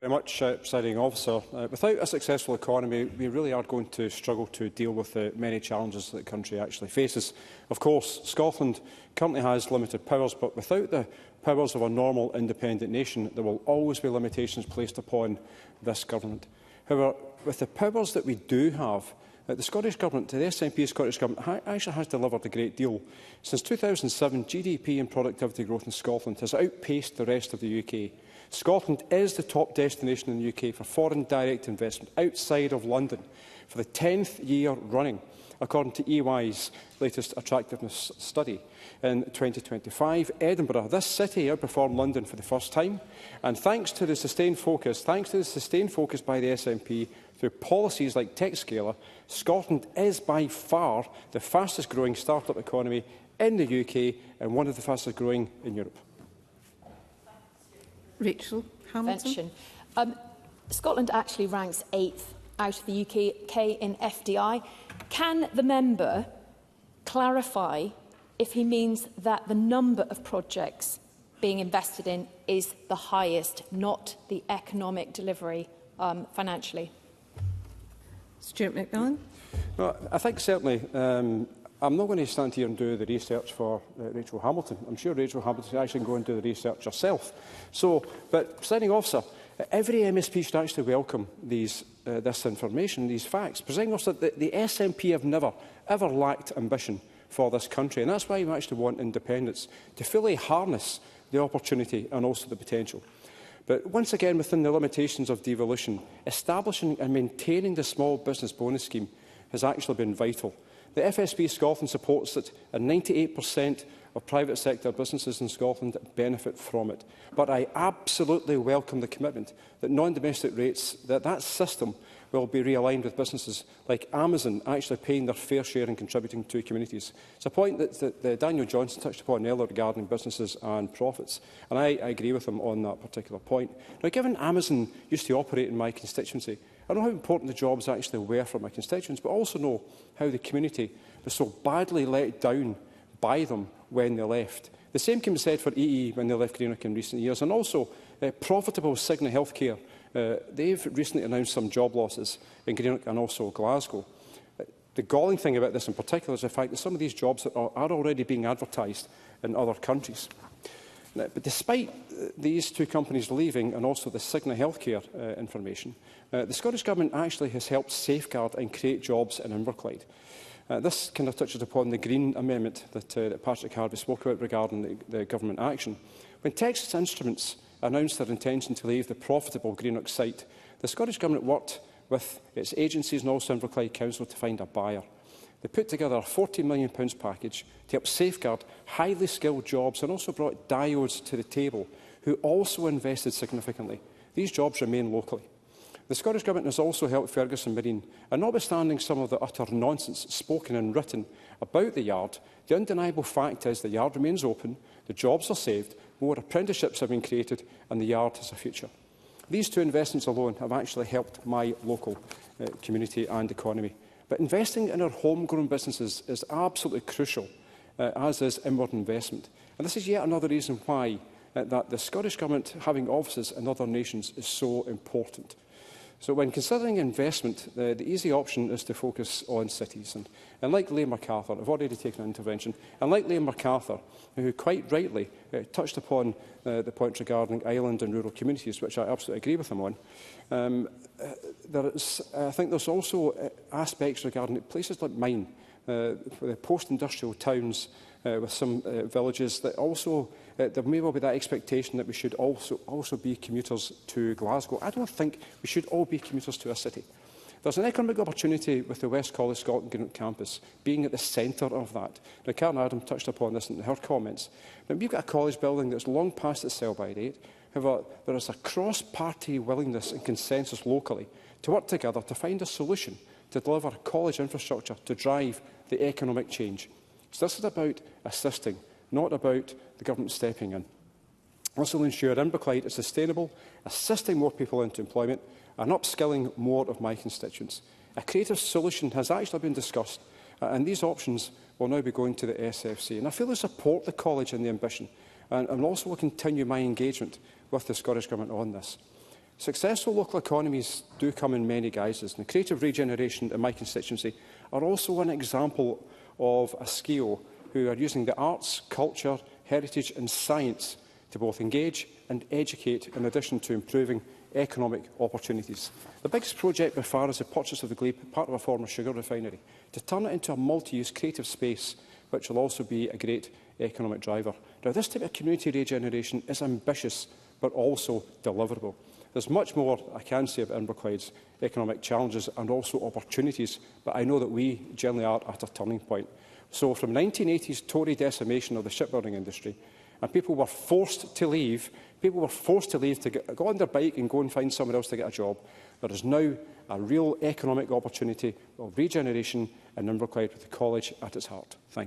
Very much, Presiding Officer. Without a successful economy, we really are going to struggle to deal with the many challenges that the country actually faces. Of course, Scotland currently has limited powers, but without the powers of a normal independent nation, there will always be limitations placed upon this government. However, with the powers that we do have, the Scottish Government, the SNP Scottish Government, actually has delivered a great deal. Since 2007, GDP and productivity growth in Scotland has outpaced the rest of the UK. Scotland is the top destination in the UK for foreign direct investment outside of London for the 10th year running, according to EY's latest attractiveness study. In 2025, Edinburgh, this city, outperformed London for the first time, and thanks to the sustained focus by the SNP through policies like TechScaler, Scotland is by far the fastest growing start-up economy in the UK and one of the fastest growing in Europe. Rachel Hamilton. Scotland actually ranks 8th out of the UK in FDI. Can the member clarify if he means that the number of projects being invested in is the highest, not the economic delivery financially? Stuart McMillan. Well, I think certainly I'm not going to stand here and do the research for Rachel Hamilton. I'm sure Rachel Hamilton can actually go and do the research herself. But, Presiding Officer, every MSP should actually welcome this information, these facts. Presiding Officer, the SNP have never, ever lacked ambition for this country, and that's why we actually want independence, to fully harness the opportunity and also the potential. But once again, within the limitations of devolution, establishing and maintaining the small business bonus scheme has actually been vital. The FSB Scotland supports it, and 98% of private sector businesses in Scotland benefit from it. But I absolutely welcome the commitment that non-domestic rates, that system will be realigned with businesses like Amazon actually paying their fair share and contributing to communities. It's a point that Daniel Johnson touched upon earlier regarding businesses and profits, and I agree with him on that particular point. Now, given Amazon used to operate in my constituency, I know how important the jobs actually were for my constituents, but also know how the community was so badly let down by them when they left. The same can be said for EE when they left Greenock in recent years, and also profitable Cigna Healthcare. They've recently announced some job losses in Greenock and also Glasgow. The galling thing about this in particular is the fact that some of these jobs are already being advertised in other countries. But despite these two companies leaving and also the Cigna Healthcare information, the Scottish Government actually has helped safeguard and create jobs in Inverclyde. This kind of touches upon the Green Amendment that Patrick Harvey spoke about regarding the government action. When Texas Instruments announced their intention to leave the profitable Greenock site, the Scottish Government worked with its agencies and also Inverclyde Council to find a buyer. They put together a £40 million package to help safeguard highly skilled jobs and also brought diodes to the table, who also invested significantly. These jobs remain locally. The Scottish Government has also helped Ferguson Marine, and notwithstanding some of the utter nonsense spoken and written about the yard, the undeniable fact is the yard remains open, the jobs are saved, more apprenticeships have been created, and the yard has a future. These two investments alone have actually helped my local community and economy. But investing in our homegrown businesses is absolutely crucial, as is inward investment. And this is yet another reason why that the Scottish Government having offices in other nations is so important. So when considering investment, the easy option is to focus on cities. And like Liam MacArthur, I've already taken an intervention, and like Liam MacArthur, who quite rightly touched upon the point regarding island and rural communities, which I absolutely agree with him on, I think there's also aspects regarding places like mine, the post-industrial towns with some villages that also, there may well be that expectation that we should also be commuters to Glasgow. I don't think we should all be commuters to a city. There's an economic opportunity with the West College Scotland Greenock campus being at the centre of that. Now, Karen Adam touched upon this in her comments. Now, we've got a college building that's long past its sell-by date. However, there is a cross-party willingness and consensus locally to work together to find a solution to deliver a college infrastructure to drive the economic change. So this is about assisting, not about the government stepping in. This will ensure Inverclyde is sustainable, assisting more people into employment and upskilling more of my constituents. A creative solution has actually been discussed, and these options will now be going to the SFC. And I feel I support the college and the ambition, and also will continue my engagement with the Scottish Government on this. Successful local economies do come in many guises, and the creative regeneration in my constituency are also an example of a scale who are using the arts, culture, heritage and science to both engage and educate, in addition to improving economic opportunities. The biggest project by far is the purchase of the Glebe, part of a former sugar refinery, to turn it into a multi-use creative space which will also be a great economic driver. Now, this type of community regeneration is ambitious but also deliverable. There's much more I can say about Inverclyde's economic challenges and also opportunities, but I know that we generally are at a turning point. So from 1980s Tory decimation of the shipbuilding industry, and people were forced to leave to go on their bike and go and find somewhere else to get a job, there is now a real economic opportunity of regeneration in Inverclyde with the college at its heart. Thank you.